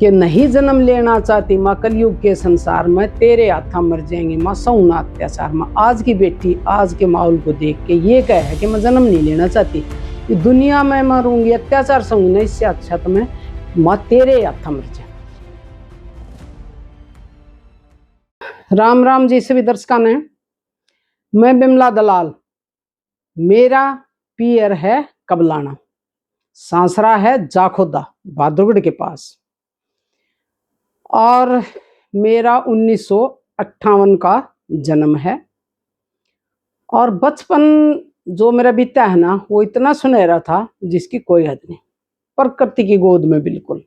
कि नहीं जन्म लेना चाहती माँ कलयुग के संसार में, तेरे हाथा मर जाएंगी माँ सौना अत्याचार में। आज की बेटी आज के माहौल को देख के ये कह है कि मैं जन्म नहीं लेना चाहती, ये दुनिया में मरूंगी अत्याचार सहूंगी ना, इससे अच्छा तो मैं माँ तेरे हाथा मर जाए। राम राम जी सभी दर्शकों ने। मैं बिमला दलाल, मेरा पियर है कबलाना, सांसरा है जाखोदा बहादुरगढ़ के पास, और मेरा 1958 का जन्म है। और बचपन जो मेरा बीता है ना, वो इतना सुनहरा था जिसकी कोई हद नहीं। प्रकृति की गोद में बिल्कुल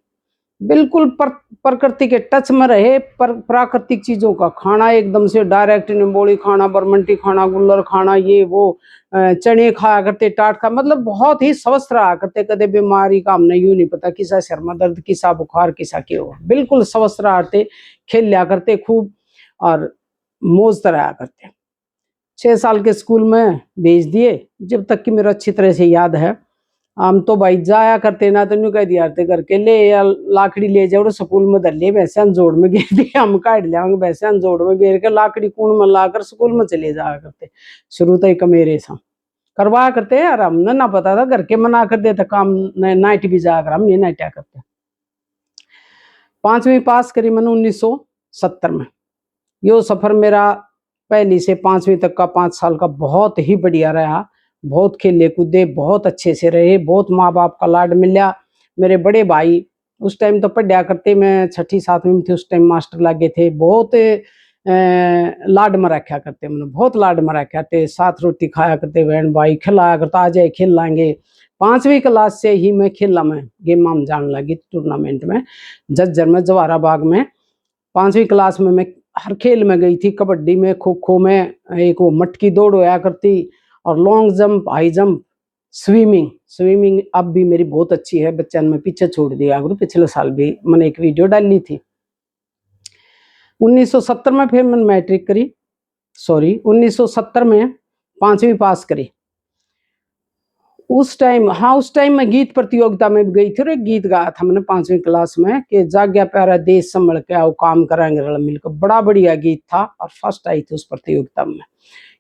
बिल्कुल प्रकृति के टच में रहे। प्राकृतिक चीजों का खाना, एकदम से डायरेक्ट निम्बोड़ी खाना, बरमंटी खाना, गुल्लर खाना, ये वो चने खाया करते, टाट खा, मतलब बहुत ही स्वस्थ रहा करते। कदे बीमारी का हमने यूं नहीं पता किसा सर में दर्द, किसा बुखार, किसा क्या हुआ, बिल्कुल स्वस्थ रहा, खेल लिया करते खूब और मौज रहा करते। 6 साल के स्कूल में भेज दिए, जब तक कि मेरा अच्छी तरह से याद है। हम तो भाई जाया करते ना, तो न्यू कह दिया करके ले या लाकड़ी ले जाओ स्कूल में धर ले, वैसे अनजोड़ में घेर दिया, हम काट लिया वैसे अनजोड़ में घेर के लाकड़ी कूण में लाकर स्कूल में चले जाया करते। शुरू तो ही कमेरे सा करवाया करते यार, हमने ना पता था, घर के मना कर देते काम, नाइट भी जाकर हम नहीं नाइटा करते। 5वीं पास करी मैंने 1970 में। यो सफर मेरा पहली से 5वीं तक का 5 साल का बहुत ही बढ़िया रहा। बहुत खेले कूदे, बहुत अच्छे से रहे, बहुत माँ बाप का लाड मिला। मेरे बड़े भाई उस टाइम तो पढ़ा करते, मैं 6ठी 7वीं में थी उस टाइम, मास्टर लागे थे, बहुत लाड में रखा करते, मैंने बहुत लाड में रखा थे। साथ रोटी खाया करते, बहन भाई खिलाया करता, आ जाए खेल लाएंगे। 5वीं क्लास से ही मैं खेला में गेम में जाने लगी, टूर्नामेंट में जज्जर में, जवाहरा बाग में। 5वीं क्लास में मैं हर खेल में गई थी, कबड्डी में, खो खो में, एक वो मटकी दौड़ होया करती, और long jump, high jump, swimming. Swimming अब भी मेरी बहुत अच्छी है, बच्चा में पीछे छोड़ दिया, पिछले साल भी मैंने एक वीडियो डाली थी। 1970 में फिर मैंने मैट्रिक करी, सॉरी 1970 में 5वीं पास करी। उस टाइम मैं गीत प्रतियोगिता में भी गई थी और एक गीत गाया था मैंने 5वीं क्लास में, कि जाग्या प्यारा देश संभल के आओ काम करेंगे रल मिलकर। बड़ा बढ़िया गीत था और फर्स्ट आई थी उस प्रतियोगिता में।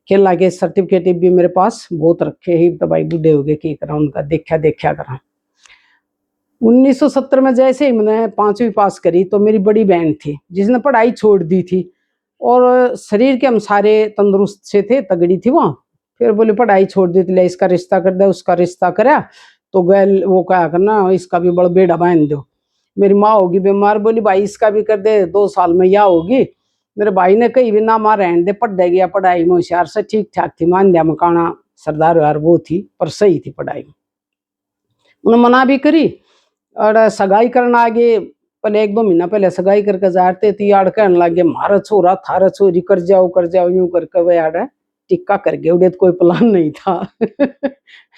खेलना के सर्टिफिकेट भी मेरे पास बहुत रखे ही, तो भाई बूढ़े हो गए, की करा उनका देखा करा। 1970 में जैसे ही मैंने 5वीं पास करी, तो मेरी बड़ी बहन थी जिसने पढ़ाई छोड़ दी थी, और शरीर के हम सारे तंदुरुस्त से थे, तगड़ी थी वहाँ। फिर बोले पढ़ाई छोड़ दी, ले इसका रिश्ता कर दे, उसका रिश्ता करा तो गैल वो क्या करना, इसका भी बड़ा बेड़ा बांध दो। मेरी माँ होगी बीमार, बोली भाई इसका भी कर दे, 2 साल में या होगी। मेरे भाई ने कहीं भी ना माँ रहने दे, पढ़ दे गया, पढ़ाई में होशियार से ठीक ठाक थी, मान दिया मकाना सरदार यार वो थी, पर सही थी पढ़ाई में। उन्होंने मना भी करी और सगाई करना आगे, पहले 1-2 महीना पहले सगाई करके जाते थी, यार कहने लगे मारा छोरा थारा छोरी कर जाओ यूं करके वे यार टिक्का कर गए, उड़े तो कोई प्लान नहीं था।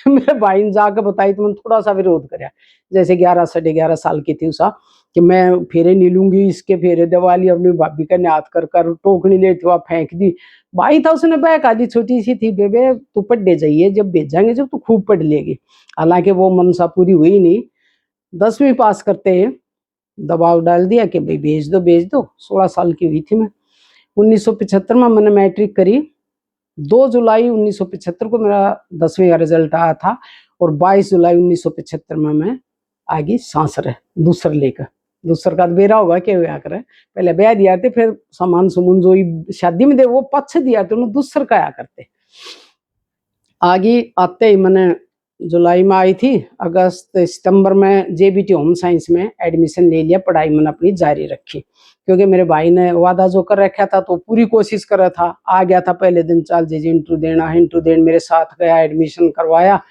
मेरे भाई ने जाकर बताई तो मैंने थोड़ा सा विरोध कराया। जैसे 11 साढ़े 11 साल की थी उषा, कि मैं फेरे नहीं लूंगी, इसके फेरे दिवाली अपनी भाभी का न्यात कर टोकनी ले वहाँ फेंक दी। भाई था उसने बैक आदि छोटी सी थी, बेबे तू पढ़ने जाइए, जब भेजांगे जब तू खूब पढ़ लेगी। हालांकि वो मनसा पूरी हुई नहीं। 10वीं पास करते हैं दबाव डाल दिया कि भाई भेज दो। 16 साल की हुई थी मैं। 1975 में मैंने मैट्रिक करी। 2 जुलाई 1975 को मेरा 10वीं का रिजल्ट आया था, और 22 जुलाई 1975 में मैं आ गई सांसर दूसर लेकर। दूसर का बेरा होगा क्या हुआ करे, पहले ब्याह दिया थे, फिर सामान सुमन जो शादी में दे वो पक्ष दिया थे, उन्होंने दूसर का आया करते। आगे आते ही मैंने जुलाई में आई थी, अगस्त सितंबर में जेबीटी होम साइंस में एडमिशन ले लिया, पढ़ाई मैंने अपनी जारी रखी, क्योंकि मेरे भाई ने वादा जो कर रखा था तो पूरी कोशिश कर रहा था। आ गया था पहले दिन, चल जी इंटरव्यू देना है, इंटरव्यू देने मेरे साथ गया, एडमिशन करवाया।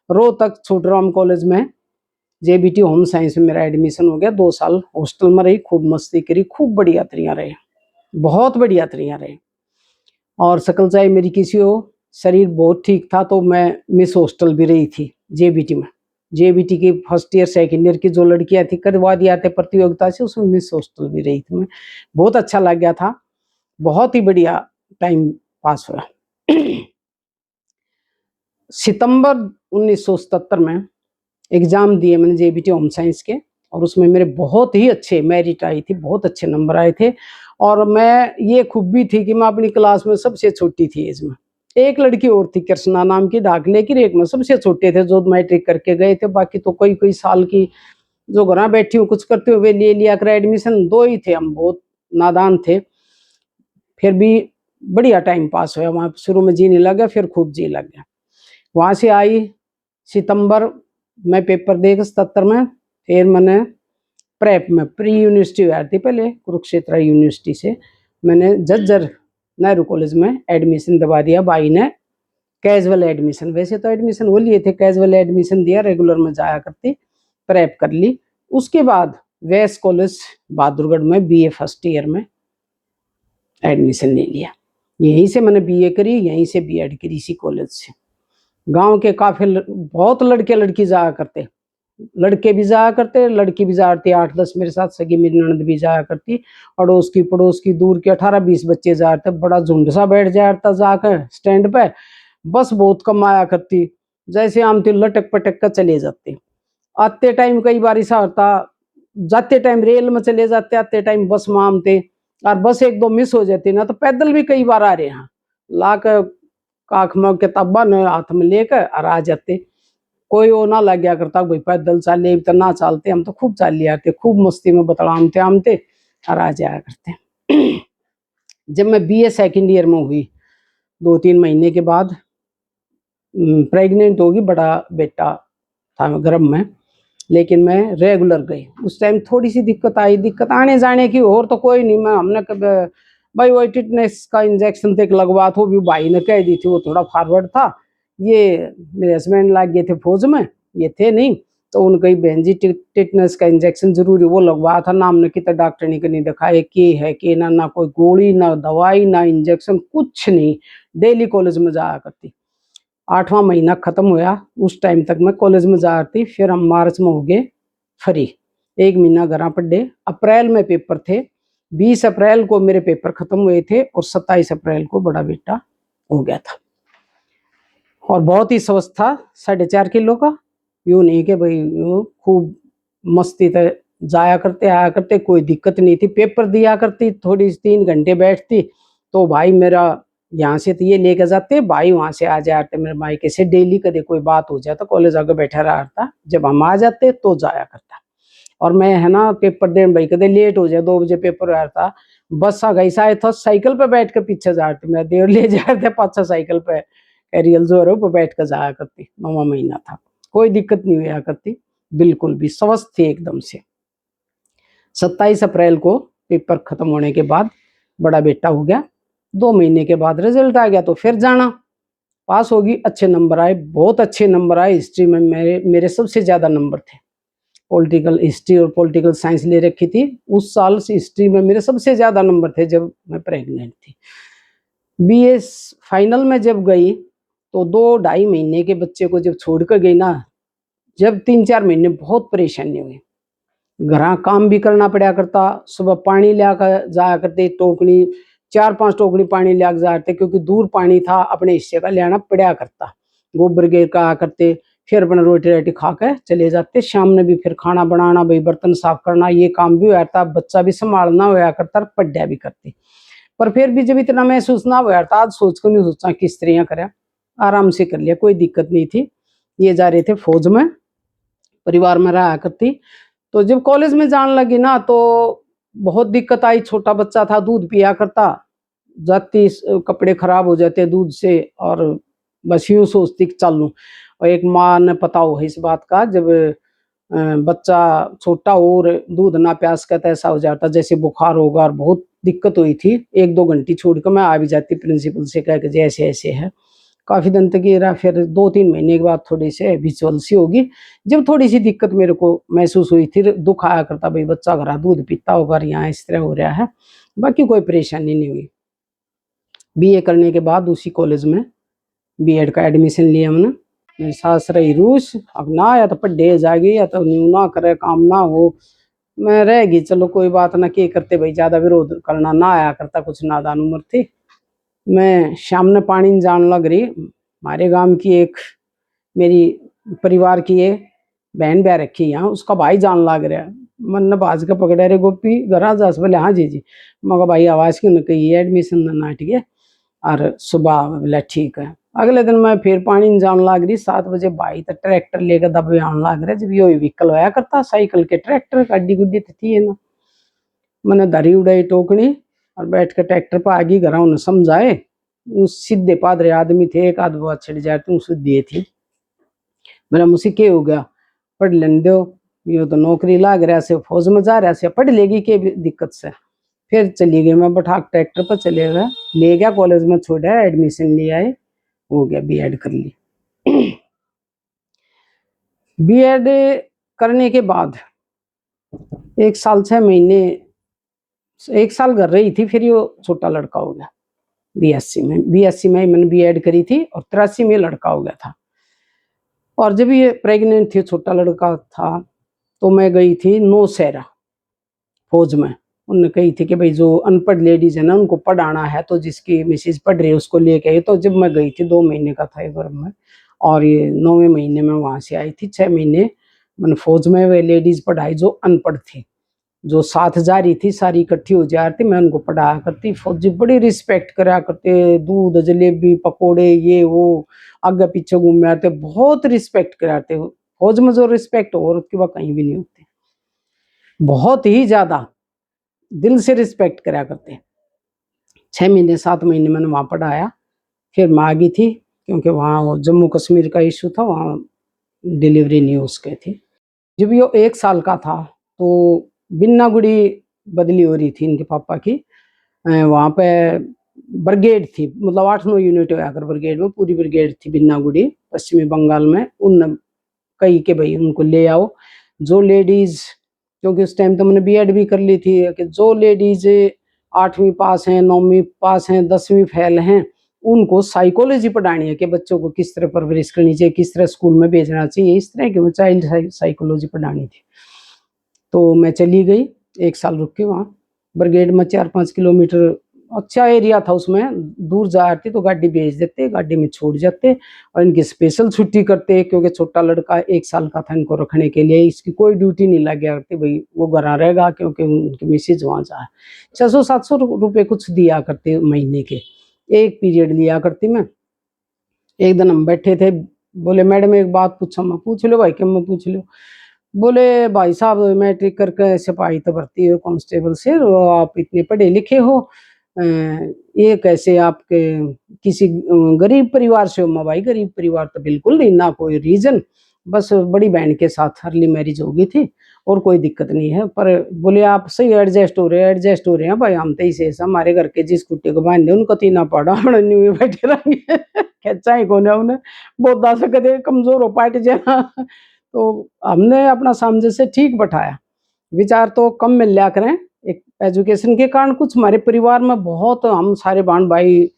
रोहतक छोटराम कॉलेज में जेबीटी होम साइंस में मेरा एडमिशन हो गया। 2 साल हॉस्टल में रही, खूब मस्ती करी, खूब बढ़िया तरिया रहे, बहुत बढ़िया तरिया रहे। और सकल चाहे मेरी किसी हो, शरीर बहुत ठीक था, तो मैं मिस हॉस्टल भी रही थी जेबीटी में। जेबीटी की फर्स्ट ईयर सेकेंड ईयर की जो लड़कियां थी, करवा दिया थे प्रतियोगिता से, उसमें मिस हॉस्टल भी रही थी मैं। बहुत अच्छा लग गया था, बहुत ही बढ़िया टाइम पास हुआ। सितंबर 1977 में एग्जाम दिए मैंने जेबीटी होम साइंस के, और उसमें मेरे बहुत ही अच्छे मेरिट आई थी, बहुत अच्छे नंबर आए थे। और मैं ये खूबी थी कि मैं अपनी क्लास में सबसे छोटी थी एज में। एक लड़की और थी कृष्णा नाम की, दाखिले की रेक में सबसे छोटे थे जो मैट्रिक करके गए थे। बाकी तो कोई कोई साल की जो घर बैठी हूँ कुछ करते हुए ले लिया कर एडमिशन। दो ही थे हम, बहुत नादान थे। फिर भी बढ़िया टाइम पास हुआ वहाँ, शुरू में जी नहीं लगा, फिर खूब जी लग गया। वहाँ से आई सितंबर में पेपर दे के 77 में। फिर मैंने प्रेप में प्री यूनिवर्सिटी हुआ थी पहले, कुरुक्षेत्र यूनिवर्सिटी से मैंने झज्जर नेहरू कॉलेज में एडमिशन दबा दिया। भाई ने कैजुअल एडमिशन, वैसे तो एडमिशन वो लिए थे, कैजुअल एडमिशन दिया, रेगुलर में जाया करती, प्रेप कर ली। उसके बाद वेस्ट कॉलेज बहादुरगढ़ में बीए फर्स्ट ईयर में एडमिशन ले लिया। यहीं से मैंने बीए करी, यहीं से बीएड करी इसी कॉलेज से। गांव के काफी बहुत लड़के लड़की जाया करते, लड़के भी जाया करते, लड़की भी जाया करती। 8-10 मेरे साथ सगी मेरी ननद भी जाया करती। अड़ोस की पड़ोस की दूर के 18-20 बच्चे जाया करते। बड़ा झुंड सा बैठ जाया करता जाकर स्टैंड पे। बस बहुत कम आया करती, जैसे आम थे लटक पटक कर चले जाते। आते टाइम कई बार ऐसा होता, जाते टाइम रेल में चले जाते, आते टाइम बस में आमते। और बस एक दो मिस हो जाती ना तो पैदल भी कई बार आ रहे हैं, ला कर काख में किताबा न हाथ में लेकर और आ जाते। कोई वो ना लग गया करता भाई पैदल चले तो ना चलते, हम तो खूब चल लिया करते, खूब मस्ती में बतलामते आमते और आ जाया करते। जब मैं बीए सेकंड ईयर में हुई, 2-3 महीने के बाद प्रेग्नेंट होगी, बड़ा बेटा था गर्भ में। लेकिन मैं रेगुलर गई। उस टाइम थोड़ी सी दिक्कत आई, दिक्कत आने जाने की, और तो कोई नहीं। मैं हमने कभी भाई वो टिटनेस का इंजेक्शन तक लगवा तो भी भाई ने कह दी थी, वो थोड़ा फॉरवर्ड था। ये मेरे हस्बैंड लग गए थे फौज में, ये थे नहीं, तो उनका ही बहन जी टिटनेस का इंजेक्शन जरूरी वो लगवाया था ना। हमने कितना डॉक्टर नहीं दिखाया कि है कि ना कोई गोली ना दवाई ना इंजेक्शन कुछ नहीं। डेली कॉलेज में जाया करती। 8वां महीना खत्म हुआ, उस टाइम तक मैं कॉलेज में जा रही। फिर हम मार्च में हो गए फ्री, 1 महीना घर पढ़े। अप्रैल में पेपर थे, 20 अप्रैल को मेरे पेपर खत्म हुए थे और 27 अप्रैल को बड़ा बेटा हो गया था। और बहुत ही स्वस्थ था, 4.5 किलो का। यूँ नहीं कि भाई खूब मस्ती से जाया करते आया करते, कोई दिक्कत नहीं थी। पेपर दिया करती, थोड़ी 3 घंटे बैठती तो भाई मेरा यहाँ से तो ये लेकर जाते, भाई वहां से आ जाते मेरे मायके से। डेली कदे कोई बात हो जाता, कॉलेज आगे बैठा रहा था, जब हम आ जाते तो जाया करता। और मैं है ना पेपर देने भाई कदे लेट हो जाए, 2 बजे पेपर आ था, बस आ गई शायद था, साइकिल पे बैठ के पीछे जाते, मैं देर ले जाते पाछा साइकिल पे कैरियल जो है बैठ कर जाया करती। 9वां महीना था, कोई दिक्कत नहीं हुआ करती, बिल्कुल भी स्वस्थ थी एकदम से। 27 अप्रैल को पेपर खत्म होने के बाद बड़ा बेटा हो गया। 2 महीने के बाद रिजल्ट आ गया तो फिर जाना, पास होगी। अच्छे नंबर आए, बहुत अच्छे नंबर आए। हिस्ट्री में मेरे सबसे ज्यादा नंबर थे। पॉलिटिकल हिस्ट्री और पॉलिटिकल साइंस ले रखी थी उस साल से, हिस्ट्री में मेरे सबसे ज्यादा नंबर थे जब मैं प्रेग्नेंट थी। बीए फाइनल में जब गई तो 2-2.5 महीने के बच्चे को जब छोड़ कर गई ना, जब 3-4 महीने बहुत परेशानी हुई। घर काम भी करना पड़ा करता, सुबह पानी लिया कर जाया करते, टोकनी 4-5 टोकनी पानी लिया जाते, क्योंकि दूर पानी था, अपने हिस्से का लेना पड़ा करता। गोबर गिर का करते, फिर अपना रोटी रोटी खा कर चले जाते। शाम में भी फिर खाना बनाना, भाई बर्तन साफ करना, ये काम भी हुआ था, बच्चा भी संभालना हुआ करता, पढ़ा भी करती। पर फिर भी जब इतना महसूस ना हुआ था, आज सोच कर नहीं सोचा कि स्त्रियां करें, आराम से कर लिया, कोई दिक्कत नहीं थी। ये जा रहे थे फौज में, परिवार में रहा करती। तो जब कॉलेज में जाने लगी ना तो बहुत दिक्कत आई। छोटा बच्चा था, दूध पिया करता, जाती कपड़े खराब हो जाते दूध से, और बस यूं सोचती कि चल लूं। और एक माँ ने पता हो इस बात का, जब बच्चा छोटा और दूध ना प्यास का तो ऐसा हो जाता जैसे बुखार होगा, और बहुत दिक्कत हुई थी। 1-2 घंटे छोड़ कर मैं आ भी जाती प्रिंसिपल से कह के जैसे ऐसे है। काफी दिन तक ये रहा। फिर 2-3 महीने के बाद थोड़ी सी हैबिचुअल सी होगी, जब थोड़ी सी दिक्कत मेरे को महसूस हुई थी। दुख आया करता, भाई बच्चा घर दूध पीता होगा, यहाँ इस तरह हो रहा है। बाकी कोई परेशानी नहीं हुई। बीए करने के बाद उसी कॉलेज में बीएड का एडमिशन लिया हमने। मेरी सास रही रूस, अब ना या तो पढ़े जाएगी या तो न्यू ना करे, काम ना हो, मैं रहेगी। चलो कोई बात ना, के करते भाई, ज्यादा विरोध करना ना आया करता, कुछ नादान उम्र थी। मैं शाम ने पानी जान लग रही, हमारे गांव की एक मेरी परिवार की है, बहन ब्याह रखी यहाँ, उसका भाई जान लाग रहा है। मन ने बाज के पकड़ा रे गोपी घर आ जास, बोले हाँ जी जी। मगर भाई आवाज क्यों न कही एडमिशन ना ठीक है। और सुबह बोला ठीक है। अगले दिन मैं फिर पानी जान लाग रही 7 बजे, भाई तो ट्रैक्टर लेकर दबे आने लाग रहा। जब यो व्हीकल होया करता साइकिल के, ट्रैक्टर गाड़ी गुड्डी थी है ना। मैंने धरी उड़ाई टोकनी और बैठ के ट्रैक्टर पर आगे घर उन्हें समझाए। सीधे पादरे आदमी थे, एक आध बात छिड़ जाती उसे दिए थी। मेरा मुझसे क्या हो गया, पढ़ लेने दो, ये तो नौकरी लाग रहा से, फौज में जा रहा से, पढ़ लेगी के दिक्कत से। फिर चली गई मैं, बैठा ट्रैक्टर पर चले गए, ले गया कॉलेज में, छोड़ा एडमिशन ले आए, हो गया बीएड कर ली। बीएड करने के बाद 1 साल 6 महीने, 1 साल कर रही थी, फिर ये छोटा लड़का हो गया। बीएससी में मैंने बीएड करी थी और 83 में लड़का हो गया था। और जब ये प्रेग्नेंट थी, छोटा लड़का था, तो मैं गई थी नौशहरा फौज में। उन्होंने कही थी कि भाई जो अनपढ़ लेडीज है ना उनको पढ़ाना है, तो जिसकी मिसेज पढ़ रही है उसको लेके आई। तो जब मैं गई थी 2 महीने का था ये गर्भ में, और ये 9वें महीने में वहां से आई थी। 6 महीने मैंने फौज में वे लेडीज पढ़ाई जो अनपढ़ थी, जो साथ जा रही थी सारी इकट्ठी हो जा रही थी, मैं उनको पढ़ाया करती। फौजी बड़ी रिस्पेक्ट करा करते, दूध जलेबी पकोड़े ये वो आगे पीछे घूम आते, बहुत रिस्पेक्ट कराते। फौज में जो रिस्पेक्ट औरत की वह कहीं भी नहीं होती, बहुत ही ज्यादा दिल से रिस्पेक्ट करा करते। 6 महीने 7 महीने मैंने वहां पढ़ाया। फिर मैं आ गई थी, क्योंकि वहाँ जम्मू कश्मीर का इशू था, वहाँ डिलीवरी नहीं हो सके थी। जब ये 1 साल का था तो बिन्नागुड़ी बदली हो रही थी इनके पापा की। वहाँ पे ब्रिगेड थी, मतलब 8-9 यूनिट आकर ब्रिगेड में, पूरी ब्रिगेड थी बिन्नागुड़ी पश्चिमी बंगाल में। उन कही के भाई उनको ले आओ, जो लेडीज, क्योंकि उस टाइम तो मैंने बीएड भी कर ली थी, कि जो लेडीज 8वीं पास हैं, 9वीं पास हैं, 10वीं फेल हैं, उनको साइकोलॉजी पढ़ानी है कि बच्चों को किस तरह परवरिश करनी चाहिए, किस तरह स्कूल में भेजना चाहिए, इस तरह की चाइल्ड साइकोलॉजी पढ़ानी थी। तो मैं चली गई, 1 साल रुक के वहाँ ब्रिगेड में। 4-5 किलोमीटर अच्छा एरिया था, उसमें दूर जाती तो गाड़ी भेज देते, गाड़ी में छोड़ जाते और इनकी स्पेशल छुट्टी करते, क्योंकि छोटा लड़का 1 साल का था, इनको रखने के लिए इसकी कोई ड्यूटी नहीं लग गया करती, भाई वो घर रहेगा, क्योंकि उनकी मिसेज वहाँ जाए। 600-700 रुपये कुछ दिया करते महीने के, एक पीरियड लिया करती मैं। एक दिन हम बैठे थे, बोले मैडम एक बात पूछो। मैं पूछ लो भाई, क्या मैं पूछ लो। बोले भाई साहब मैट्रिक करके सिपाही तो भर्ती हो कांस्टेबल से, आप इतने पढ़े लिखे हो, ये कैसे आपके किसी गरीब परिवार से हो? मैं भाई गरीब परिवार तो बिल्कुल नहीं, ना कोई रीजन, बस बड़ी बहन के साथ अर्ली मैरिज हो गई थी और कोई दिक्कत नहीं है। पर बोले आप सही एडजस्ट हो रहे हैं भाई, हम तो इसे हमारे घर के जिस कुत्ते को बांध दे उनको तीना पड़ा न्यू बैठे रहेंगे कैचा ही कौन है उन्हें बहुत दास कदे कमजोर हो पाट जाना। तो हमने अपना सामंजस्य ठीक बैठाया, विचार तो कम मिल लिया करें। एक एजुकेशन के कारण कुछ हमारे परिवार में बहुत, हम सारे बहन भाई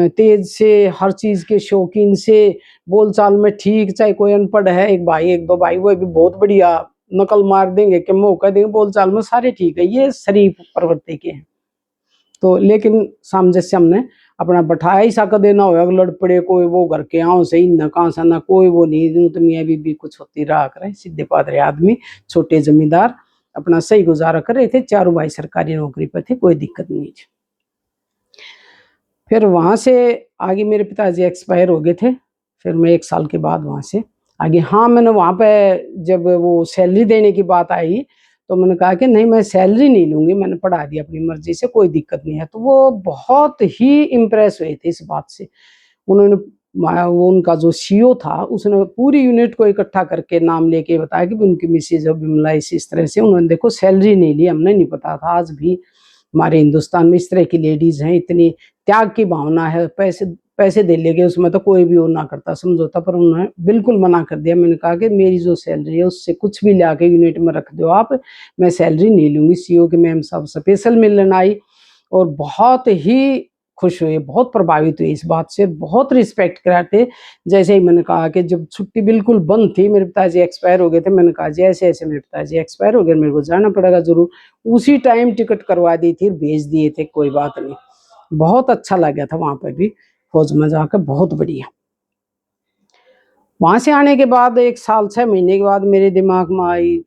तेज से, हर चीज के शौकीन से, बोलचाल में ठीक, चाहे कोई अनपढ़ है, एक भाई एक दो भाई वो भी बहुत बढ़िया नकल मार देंगे कि मौका देंगे, बोलचाल में सारे ठीक है, ये शरीफ प्रवृत्ति के हैं। तो लेकिन सामंजस्य हमने अपना बैठाया ही साका देना हो, लड़ पड़े कोई वो घर के आओ सही न कहाँ सा ना कोई वो नहीं, तो मियाँ बीबी कुछ होती रहा करे, सीधे पादरे आदमी, छोटे जमींदार, अपना सही गुजारा कर रहे थे। चारों भाई सरकारी नौकरी पर थे, कोई दिक्कत नहीं थी। फिर वहां से आगे मेरे पिताजी एक्सपायर हो गए थे, फिर मैं 1 साल के बाद वहां से आगे। हाँ मैंने वहां पे जब वो सैलरी देने की बात आई तो मैंने कहा कि नहीं मैं सैलरी नहीं लूंगी, मैंने पढ़ा दिया अपनी मर्जी से, कोई दिक्कत नहीं है। तो वो बहुत ही इम्प्रेस हुए थे इस बात से। उन्होंने वो उनका जो सीईओ था उसने पूरी यूनिट को इकट्ठा करके नाम लेके बताया कि उनकी मिसेज बिमला इस तरह से, उन्होंने देखो सैलरी नहीं ली, हमने नहीं पता था। आज भी हमारे हिंदुस्तान में इस तरह की लेडीज हैं, इतनी त्याग की भावना है, पैसे पैसे दे लेंगे उसमें तो कोई भी वो ना करता समझौता, पर उन्होंने बिल्कुल मना कर दिया। मैंने कहा कि मेरी जो सैलरी है उससे कुछ भी ला के यूनिट में रख दो आप, मैं सैलरी नहीं लूंगी। सीईओ के मैम साहब स्पेशल मिलने आई और बहुत ही खुश हुए, बहुत प्रभावित हुए इस बात से, बहुत रिस्पेक्ट कराते। जैसे ही मैंने कहा कि जब छुट्टी बिल्कुल बंद थी, मेरे पिताजी एक्सपायर हो गए थे, मैंने कहा जी ऐसे ऐसे मेरे पिताजी एक्सपायर हो गए, मेरे को जाना पड़ेगा जरूर। उसी टाइम टिकट करवा दी थी, भेज दिए थे, कोई बात नहीं। बहुत अच्छा लगा था वहां पर भी फौज में जाकर, बहुत बढ़िया। वहां से आने के बाद 1 साल 6 महीने के बाद मेरे दिमाग में आई,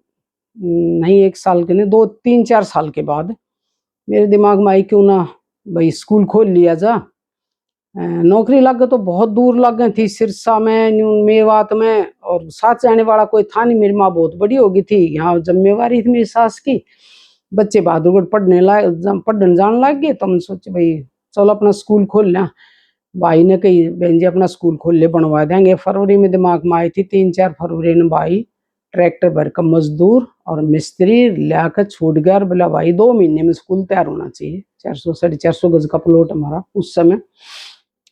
नहीं 1 साल के नहीं, 2 3 4 साल के बाद मेरे दिमाग में आई क्यों ना भाई स्कूल खोल लिया जा। नौकरी लग गई तो बहुत दूर लग गई थी, सिरसा में, मेवात में, और साथ जाने वाला कोई था नहीं। मेरी माँ बहुत बड़ी हो गई थी, यहाँ जिम्मेवारी थी मेरी सास की। बच्चे बहादुरगढ़ पढ़ने जाने लग गए, तो हम सोचे भाई चलो अपना स्कूल खोल लें। भाई ने कही बहन जी अपना स्कूल खोल ले, बनवा देंगे। फरवरी में दिमाग में आई थी, 3 4 फरवरी ने भाई ट्रैक्टर भर का मजदूर और मिस्त्री लाकर छूट गया, और बोला भाई 2 महीने में स्कूल तैयार होना चाहिए। 400 450 गज का प्लॉट हमारा उस समय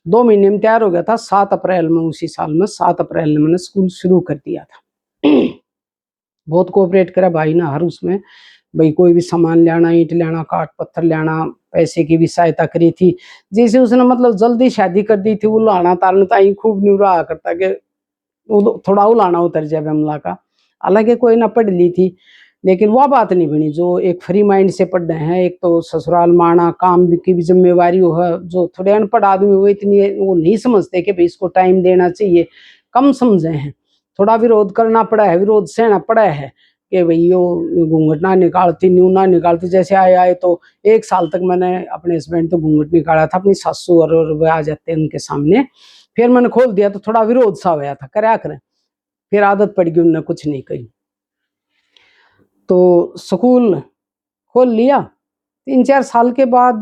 2 महीने में तैयार हो गया था। 7 अप्रैल में, उसी साल में 7 अप्रैल में मैंने स्कूल शुरू कर दिया था। बहुत कोऑपरेट करा भाई ने हर उसमें, भाई कोई भी सामान लाना, ईंट लाना, काट पत्थर लाना, पैसे की भी सहायता करी थी। जैसे उसने मतलब जल्दी शादी कर दी थी, वो लाना तारना ताई खूब नहीं रहा करता कि वो थोड़ा उलाना उतर जाए हमला का। हालांकि कोई ना पढ़ ली थी, लेकिन वह बात नहीं बनी जो एक फ्री माइंड से पढ़ रहे हैं। एक तो ससुराल माना, काम की भी जिम्मेवारी हो है। जो थोड़े अनपढ़ आदमी वो इतनी वो नहीं समझते कि भाई इसको टाइम देना चाहिए, कम समझे हैं। थोड़ा विरोध करना पड़ा है, विरोध सहना पड़ा है कि भाई यो घूंघट ना निकालती, न्यू ना निकालती। जैसे आए आए तो 1 साल तक मैंने अपने हस्बैंड तो घूंघट निकाला था, अपनी सासू और वह आ जाते हैं उनके सामने। फिर मैंने खोल दिया तो थोड़ा विरोध सा होया था, क्या करें। फिर आदत पड़ गई, उन्होंने कुछ नहीं कही। तो स्कूल खोल लिया। 3 4 साल के बाद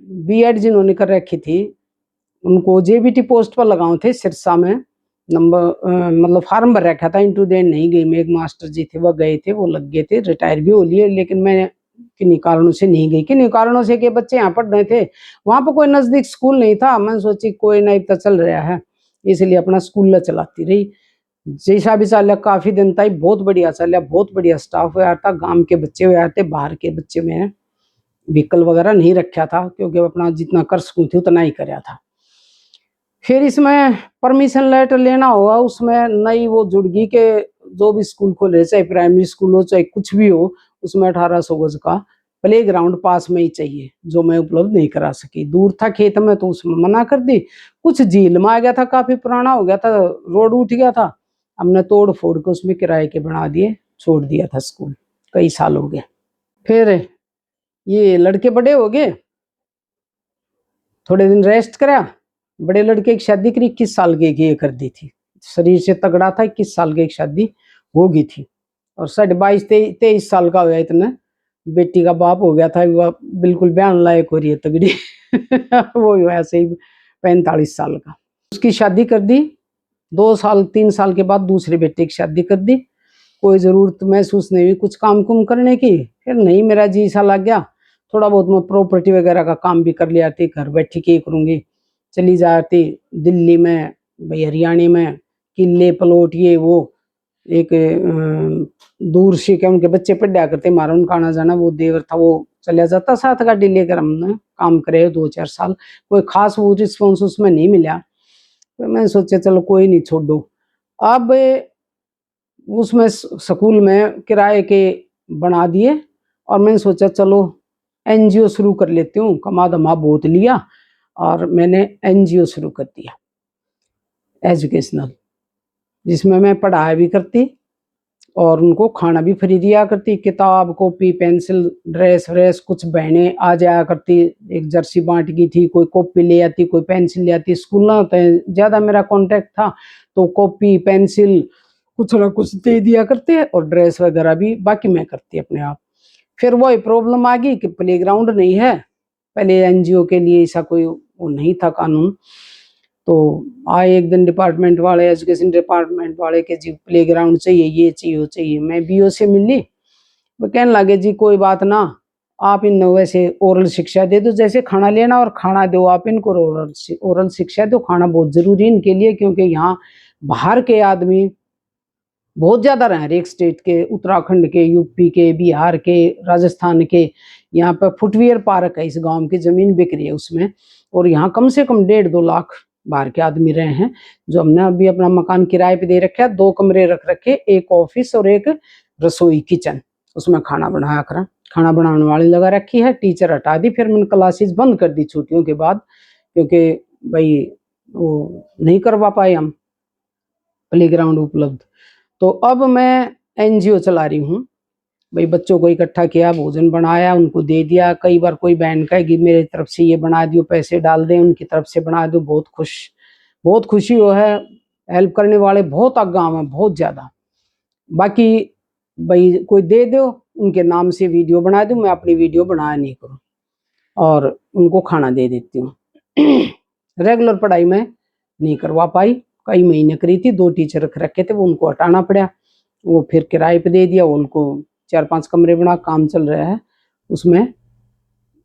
बीएड जिन्होंने कर रखी थी उनको जेबीटी पोस्ट पर लगाए थे सिरसा में। नंबर मतलब फार्म भर रखा था, इंटरव्यू देने नहीं गई मैं। एक मास्टर जी थे वो गए थे, वो लग गए थे, रिटायर भी हो लिए, लेकिन मैं किन्हीं कारणों से नहीं गई। किन्हीं कारणों से कि बच्चे यहाँ पढ़ रहे थे, वहां पर कोई नजदीक स्कूल नहीं था। मैंने सोची कोई नहीं तो चल रहा है, इसलिए अपना स्कूल चलाती रही। जैसा भी चल काफी दिन तक बहुत बढ़िया चल, बहुत बढ़िया स्टाफ हुआ था, गांव के बच्चे हुए थे, बाहर के बच्चे में व्हीकल वगैरह नहीं रखा था क्योंकि अपना जितना कर सकूं थी उतना ही कराया था। फिर इसमें परमिशन लेटर लेना होगा, उसमें नई वो जुड़गी के जो भी स्कूल खोले, चाहे प्राइमरी स्कूल हो चाहे कुछ भी हो, उसमें 1800 गज का प्ले ग्राउंड पास में ही चाहिए, जो मैं उपलब्ध नहीं करा सकी। दूर था खेत में तो उसमें मना कर दी। कुछ झील में आ गया था, काफी पुराना हो गया था, रोड उठ गया था, हमने तोड़ फोड़ के उसमें किराए के बना दिए, छोड़ दिया था स्कूल। कई साल हो गए। फिर ये लड़के बड़े हो गए, थोड़े दिन रेस्ट करा। बड़े लड़के की शादी करी, 21 साल की कर दी थी। शरीर से तगड़ा था, 21 साल की शादी हो गई थी। और 22 23 23 साल का हो गया इतना, बेटी का बाप हो गया था, वह बिल्कुल बयान लायक हो रही है तगड़ी। वो ऐसे ही 45 साल का। उसकी शादी कर दी। 2 साल 3 साल के बाद दूसरे बेटे की शादी कर दी। कोई जरूरत महसूस नहीं हुई कुछ काम कुम करने की। फिर नहीं, मेरा जी सा लग गया। थोड़ा बहुत मैं प्रॉपर्टी वगैरह का काम भी कर लिया थी, घर बैठी के करूंगी, चली जाती दिल्ली में, भाई हरियाणा में किले प्लॉट ये वो। एक दूर से क्या उनके बच्चे पढ़ा करते, मारा उनका आना जाना, वो देवर था वो चला जाता साथ गाड़ी लेकर। हमने काम करे 2 4 साल, कोई खास वो रिस्पॉन्स उसमें नहीं मिला। तो मैंने सोचा चलो कोई नहीं, छोड़ो। अब उसमें स्कूल में किराए के बना दिए, और मैंने सोचा चलो एनजीओ शुरू कर लेती हूँ। कमा धमा बहुत लिया और मैंने एनजीओ शुरू कर दिया, एजुकेशनल, जिसमें मैं पढ़ाई भी करती और उनको खाना भी फ्री दिया करती। किताब कॉपी पेंसिल ड्रेस व्रेस, कुछ बहनें आ जाया करती, एक जर्सी बांट गई थी, कोई कॉपी ले आती कोई पेंसिल ले आती। स्कूल ना होते ज़्यादा मेरा कॉन्टेक्ट था, तो कॉपी पेंसिल कुछ ना कुछ दे दिया करते, और ड्रेस वगैरह भी बाकी मैं करती अपने आप। फिर वही प्रॉब्लम आ गई कि प्ले ग्राउंड नहीं है। पहले एनजीओ के लिए ऐसा कोई वो नहीं था कानून। तो आए एक दिन डिपार्टमेंट वाले, एजुकेशन डिपार्टमेंट वाले के जी प्ले ग्राउंड चाहिए, ये चाहिए वो चाहिए। मैं बीओ से मिली, वो कहने लगे जी कोई बात ना, आप इन वैसे ओरल शिक्षा दे दो, जैसे खाना लेना और खाना दो आप इनको, ओरल शिक्षा दो। खाना बहुत जरूरी है इनके लिए, क्योंकि यहाँ बाहर के आदमी बहुत ज्यादा रहे, हर एक स्टेट के, उत्तराखंड के, यूपी के, बिहार के, राजस्थान के। यहाँ पर फुटवियर पार्क है, इस गांव की जमीन बिक रही है उसमें, और यहाँ कम से कम 1.5-2 लाख बाहर के आदमी रहे हैं। जो हमने अभी अपना मकान किराए पे दे रखा है, 2 कमरे रख रखे, एक ऑफिस और एक रसोई किचन, उसमें खाना बनाया करा। खाना बनाने वाली लगा रखी है, टीचर हटा दी, फिर मैंने क्लासेस बंद कर दी छुट्टियों के बाद, क्योंकि भाई वो नहीं करवा पाए हम। प्लेग्राउंड उपलब्ध। तो अब मैं एनजीओ चला रही हूँ। भाई बच्चों को इकट्ठा किया, भोजन बनाया, उनको दे दिया। कई बार कोई बहन कहेगी मेरी तरफ से ये बना दियो, पैसे डाल दें, उनकी तरफ से बना दो, बहुत खुशी हो है। हेल्प करने वाले बहुत आगाम है, बहुत ज़्यादा। बाकी भाई कोई दे दो, उनके नाम से वीडियो बना दूँ, मैं अपनी वीडियो बनाया नहीं करूँ और उनको खाना दे देती हूँ। रेगुलर पढ़ाई में नहीं करवा पाई, कई महीने करी थी, 2 टीचर रख रखे थे, वो उनको हटाना पड़ा, वो फिर किराए पे दे दिया उनको। 4-5 कमरे बना काम चल रहा है, उसमें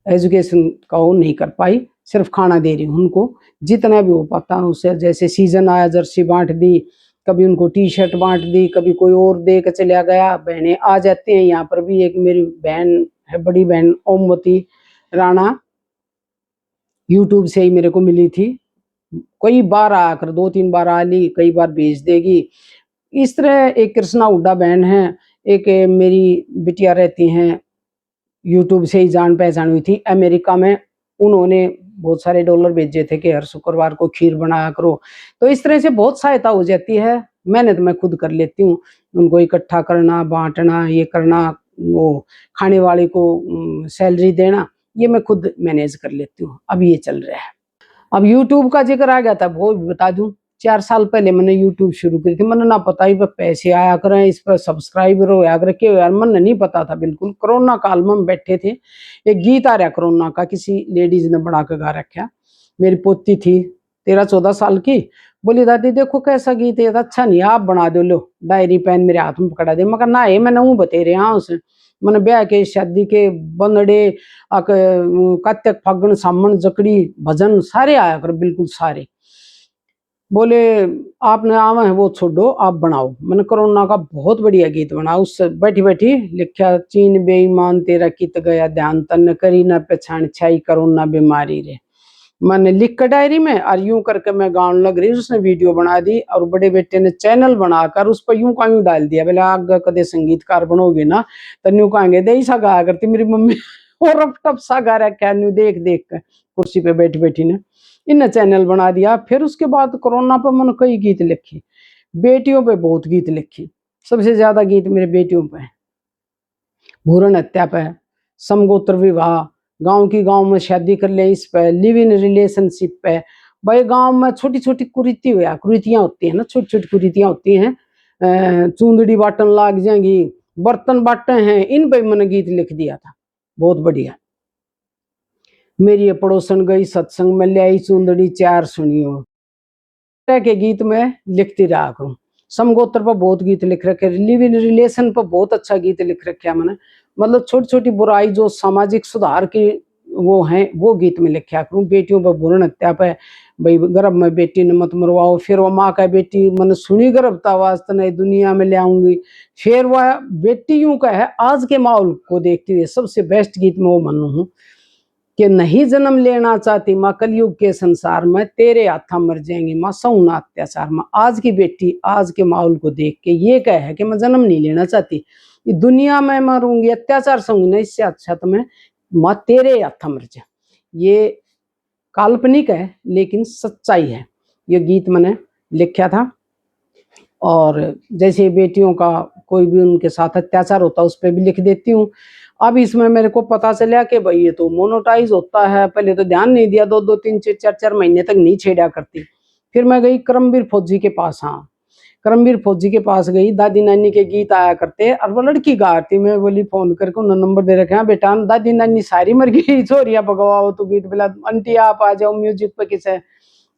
एजुकेशन का वो नहीं कर पाई, सिर्फ खाना दे रही हूँ उनको जितना भी हो पाता है उससे। जैसे सीजन आया जर्सी बांट दी, कभी उनको टी शर्ट बांट दी, कभी कोई और दे के चला गया। बहनें आ जाती हैं यहाँ पर भी। एक मेरी बहन है, बड़ी बहन ओमवती राणा, यूट्यूब से ही मेरे को मिली थी। कई बार आकर 2-3 बार आ ली, कई बार भेज देगी। इस तरह एक कृष्णा हुड्डा बहन है, एक मेरी बिटिया रहती हैं, यूट्यूब से ही जान पहचान हुई थी अमेरिका में। उन्होंने बहुत सारे डॉलर भेजे थे कि हर शुक्रवार को खीर बनाया करो। तो इस तरह से बहुत सहायता हो जाती है। मेहनत मैं खुद कर लेती हूँ, उनको इकट्ठा करना, बांटना, ये करना, वो खाने वाले को सैलरी देना, ये मैं खुद मैनेज कर लेती हूँ। अब ये चल रहा है। अब यूट्यूब का जिक्र आ गया था, वो भी बता दूं। 4 साल पहले मैंने यूट्यूब शुरू करी थी। मैंने ना पता ही पैसे आया करें, इस पर सब्सक्राइबर हो यार के यार, मन नहीं पता था बिल्कुल। कोरोना काल में हम बैठे थे, एक गीत आ रहा कोरोना का, किसी लेडीज ने बना के गा रखा। मेरी पोती थी 13-14 साल की, बोली दादी देखो कैसा गीत है, अच्छा नहीं आप बना दो, लो डायरी पेन मेरे हाथ में पकड़ा दे। मगर ना ये मैंने बते रहे हाँ उसे। मैंने ब्याह के, शादी के, बंदड़े, कात्याक फागण सामन जकड़ी भजन सारे आया कर, बिल्कुल सारे। बोले आपने आवा है वो छोड़ो, आप बनाओ। मैंने कोरोना का बहुत बढ़िया गीत बना, उससे बैठी बैठी लिखा। चीन बेईमान तेरा कित गया ध्यान, तन करी न पहचान छाई कोरोना बीमारी रे। मैंने लिख कर डायरी में और यूं करके मैं गाने लग रही, उसने वीडियो बना दी और बड़े बेटे ने चैनल बनाकर उस पर यूं का यूं डाल दिया। बोले आगे कदे संगीतकार बनोगे ना तो न्यू कहेंगे दे सा गाया करती मेरी मम्मी। और अब टप सा गा रखा न्यू, देख देख कर कुर्सी पे बैठी बैठी ने इन चैनल बना दिया। फिर उसके बाद कोरोना पर मैंने कई गीत लिखे, बेटियों पे बहुत गीत लिखे। सबसे ज्यादा गीत मेरे बेटियों पे, भ्रूण हत्या पे, समगोत्र विवाह, गांव की गांव में शादी कर ले इस पे, लिव इन रिलेशनशिप पे। भाई गांव में छोटी छोटी कुरीतियां होती हैं ना, छोटी छोटी कुरीतियां होती हैं। चूंदड़ी बाटन लाग जाएंगी, बर्तन बांटे हैं, इन पे मैंने गीत लिख दिया था, बहुत बढ़िया। मेरी ये पड़ोसन गई सत्संग में ले आई चूंदड़ी चार सुनियो, के गीत में लिखती रहा करूं। समगोत्र पर बहुत गीत लिख रखे, लिव इन रिलेशन पर बहुत अच्छा गीत लिख रखे मैंने। मतलब छोटी छोटी बुराई जो सामाजिक सुधार की वो हैं, वो गीत में लिखा करूं। बेटियों पर भ्रूण हत्या पे, भाई गर्भ में बेटी ने मत मरवाओ। फिर वो माँ का बेटी मैंने सुनी गर्भतावाज तो नई दुनिया में ले आऊंगी। फिर वह बेटी यूं का है, आज के माहौल को देखते हुए सबसे बेस्ट गीत में वो मानू हूँ कि नहीं जन्म लेना चाहती माँ कलयुग के संसार में, तेरे हाथा मर जाएंगी माँ सौना अत्याचार में। आज की बेटी आज के माहौल को देख के ये कह है कि मैं जन्म नहीं लेना चाहती, दुनिया में मरूंगी, अत्याचार सहूंगी ना, इससे अच्छा तो मैं माँ तेरे हाथा मर जा। ये काल्पनिक है लेकिन सच्चाई है। ये गीत मैंने लिखा था। और जैसे बेटियों का कोई भी उनके साथ अत्याचार होता है उस पर भी लिख देती हूँ। अब इसमें मेरे को पता चला कि भाई ये तो मोनोटाइज होता है, पहले तो ध्यान नहीं दिया, 2-2, 3-3, 4-4 महीने तक नहीं छेड़ा करती। फिर मैं गई करमवीर फौजी के पास। हाँ, करमवीर फौजी के पास गई, दादी नानी के गीत आया करते और वो लड़की गाती। मैं बोली फोन करके उन्होंने नंबर दे रखे, बेटा दादी नानी सारी मर गई, छोरिया भगवाओ तो गीत। बोला आंटी आप आ जाओ, म्यूजिक पे किसे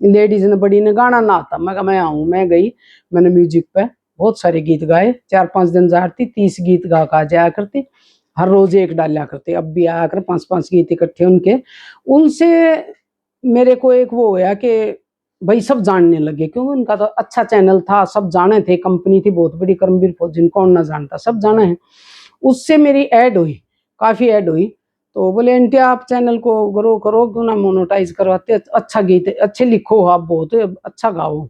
लेडीज ने बड़ी ने गाना ना आता। मैं कहा मैं आऊँ। मैं गई, मैंने म्यूजिक पे बहुत सारे गीत गाए। 4-5 दिन जाती, 30 गीत गा कर जाया करती, हर रोज एक डाला करते। अब भी आया कर 5-5 गीत इकट्ठे उनके। उनसे मेरे को एक वो होया कि भाई सब जानने लगे, क्योंकि उनका तो अच्छा चैनल था, सब जाने थे, कंपनी थी बहुत बड़ी करमवीर फौजी, कौन ना जानता, सब जाने हैं। उससे मेरी ऐड हुई, काफी ऐड हुई। तो बोले आंटी आप चैनल को ग्रो करो, क्यों ना मोनेटाइज करवाते, अच्छा गीत अच्छे लिखो, आप बहुत अच्छा गाओ।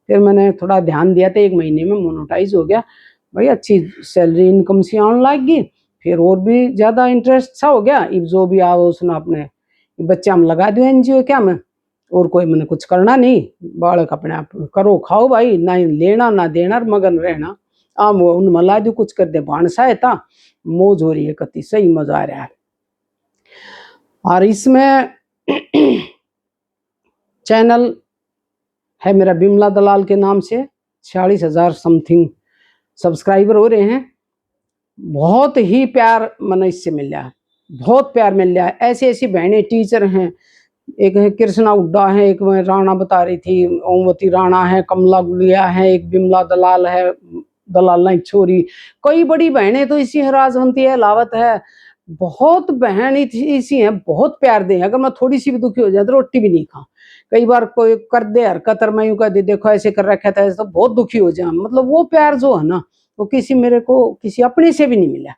फिर मैंने थोड़ा ध्यान दिया तो 1 महीने में मोनेटाइज हो गया। भाई अच्छी सैलरी इनकम सी आने लग गई। फिर और भी ज्यादा इंटरेस्ट सा हो गया। अब जो भी आओ उसने अपने बच्चे हम लगा दिए एनजीओ क्या में, और कोई मैंने कुछ करना नहीं, बालक अपने आप करो खाओ भाई, ना लेना ना देना, मगन रहना। आम वो उन मला दू कुछ कर दे भानसा है था, मौज हो रही है, कति सही मजा आ रहा है। और इसमें चैनल है मेरा बिमला दलाल के नाम से, 46,000 समथिंग सब्सक्राइबर हो रहे हैं। बहुत ही प्यार मन इससे मिल रहा है, बहुत प्यार मिल रहा है। ऐसी ऐसी बहनें टीचर हैं, एक है कृष्णा उड्डा है, एक मैं राणा बता रही थी, ओमवती राणा है, कमला गुलिया है, एक बिमला दलाल है, दलाल नहीं छोरी, कई बड़ी बहनें तो इसी है, राजवंती है, लावत है, बहुत बहन इसी हैं, बहुत प्यार दे। अगर मैं थोड़ी सी भी दुखी हो जाए तो रोटी भी नहीं खा, कई बार कोई कर दे हरकत और मैं यूं कह दे देखो ऐसे कर रखा था, तो बहुत दुखी हो जाए। मतलब वो प्यार जो है ना, वो किसी मेरे को किसी अपने से भी नहीं मिला।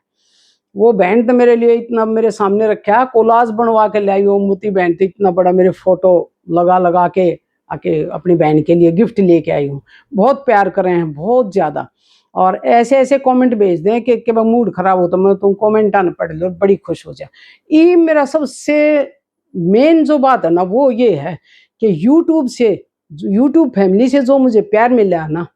वो बहन तो मेरे लिए इतना मेरे सामने रखा है, कोलाज बनवा के लाई, वो मोती बहन थी, इतना बड़ा मेरे फोटो लगा लगा के आके अपनी बहन के लिए गिफ्ट लेके आई हूँ। बहुत प्यार कर रहे हैं, बहुत ज्यादा। और ऐसे ऐसे कमेंट भेज दें कि मूड खराब हो तो मैं तुम कमेंट आना पढ़ लो, बड़ी खुश हो जाए। ये मेरा सबसे मेन जो बात है ना, वो ये है कि यूट्यूब से, यूट्यूब फैमिली से जो मुझे प्यार मिला है ना,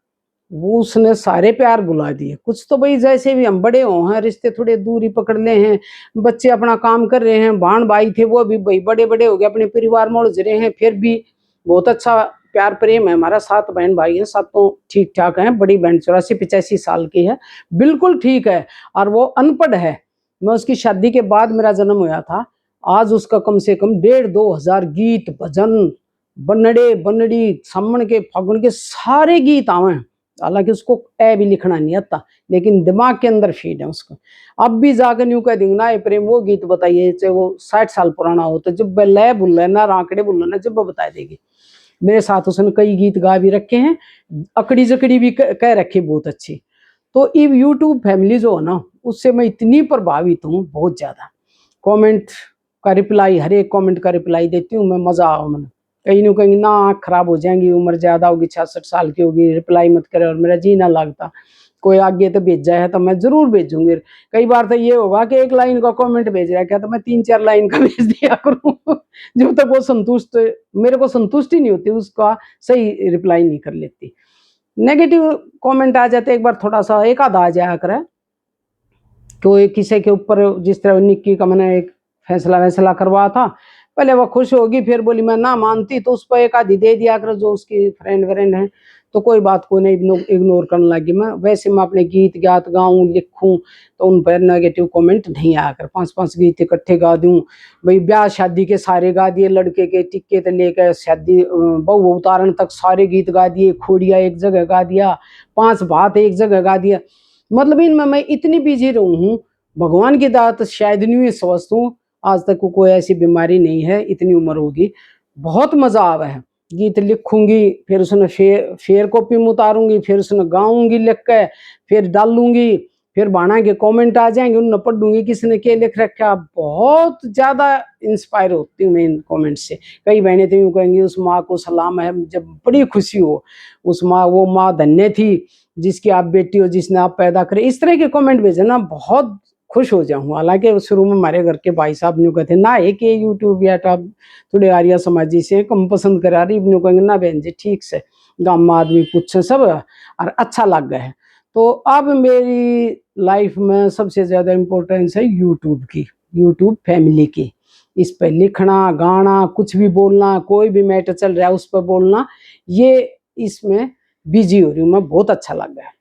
वो उसने सारे प्यार बुला दिए। कुछ तो भाई जैसे भी हम बड़े हो हैं, रिश्ते थोड़े दूरी पकड़ ले हैं, बच्चे अपना काम कर रहे हैं, भाण भाई थे वो भी भाई बड़े बड़े हो गए, अपने परिवार में उलझ रहे हैं, फिर भी बहुत अच्छा प्यार प्रेम है हमारा। 7 बहन भाई हैं, सातों ठीक ठाक हैं। बड़ी बहन 84-85 साल की है, बिल्कुल ठीक है, और वो अनपढ़ है। मैं उसकी शादी के बाद मेरा जन्म हुआ था, आज उसका कम से कम 1,500-2 हजार गीत भजन बनड़े बनड़ी सामण के फागुन के सारे गीत आवे। हालांकि उसको ए भी लिखना नहीं आता, लेकिन दिमाग के अंदर फीड है उसको। अब भी जाकर यूं कह दूंगा ना ये प्रेम वो गीत बताइए, चाहे वो 60 साल पुराना हो, तो जब लय बुल ना राकड़े बुल ना, जब बता देगी। मेरे साथ उसने कई गीत गा भी रखे हैं, अकड़ी जकड़ी भी कह रखी बहुत अच्छी। तो ये यूट्यूब फैमिली जो है ना, उससे मैं इतनी प्रभावित हूँ, बहुत ज्यादा। कमेंट का रिप्लाई, हर एक कमेंट का रिप्लाई देती हूँ मैं, मजा आओ मैंने। कहीं ना कहीं ना आँख खराब हो जाएंगी, उम्र ज्यादा होगी, 66 साल की होगी, रिप्लाई मत करे और मेरा जी ना लगता। कोई आगे तो भेजा है तो मैं जरूर भेजूंगी। कई बार तो ये होगा कि 1 लाइन का कमेंट भेज रहा है क्या, तो मैं 3-4 लाइन का भेज दिया करूँ जब तक वो संतुष्ट, मेरे को संतुष्टि नहीं होती, उसका सही रिप्लाई नहीं कर लेती। नेगेटिव कमेंट आ जाते एक बार, थोड़ा सा एक आधा आ जाया करे, कोई किसी के ऊपर, जिस तरह निक्की का मैंने एक फैसला वैसला करवाया था, पहले वो खुश होगी, फिर बोली मैं ना मानती, तो उस पर एक आधी दे दिया कर जो उसकी फ्रेंड व्रेंड है, तो कोई बात को नहीं इग्नोर करने लगी। मैं वैसे मैं अपने गीत गात गाऊं लिखूं, तो उन पर नेगेटिव कमेंट नहीं आया कर। 5-5 गीत इकट्ठे गा दूं भाई, ब्याह शादी के सारे गा दिए, लड़के के टिक्के से लेकर शादी बहू उतारण तक सारे गीत गा दिए, खोड़िया एक जगह गा दिया, 5 भात एक जगह गा दिया। मतलब इनमें मैं इतनी बिजी रहूं हूँ, भगवान की दात शायद नहीं समझता हूँ, आज तक को कोई ऐसी बीमारी नहीं है, इतनी उम्र होगी। बहुत मजा आवा है, गीत लिखूंगी, फिर उसने शेर कॉपी में उतारूंगी, फिर उसने गाऊंगी लिख के, फिर डालूंगी, फिर बाणा के कमेंट आ जाएंगे, उन पढ़ूंगी किसने क्या लिख रखा। बहुत ज्यादा इंस्पायर होती हूँ मैं इन कमेंट से। कई बहनें तो यूँ कहेंगी उस माँ को सलाम है, जब बड़ी खुशी हो, उस माँ, वो माँ धन्य थी जिसकी आप बेटी हो, जिसने आप पैदा करे। इस तरह के कमेंट भेजे ना, बहुत खुश हो जाऊँ। हालांकि शुरू में हमारे घर के भाई साहब न्यू कहते ना एक ये यूट्यूब या टॉप थोड़े आर्या समाजी से कम पसंद करा रही, न्यू कहेंगे ना बहन जी ठीक से, गाँव में आदमी पूछे सब और अच्छा लग गया है। तो अब मेरी लाइफ में सबसे ज्यादा इम्पोर्टेंस है यूट्यूब की, यूट्यूब फैमिली की। इस पर लिखना गाना कुछ भी बोलना, कोई भी मैटर चल रहा है उस पर बोलना, ये इसमें बिजी हो रही हूँ मैं, बहुत अच्छा लग रहा है।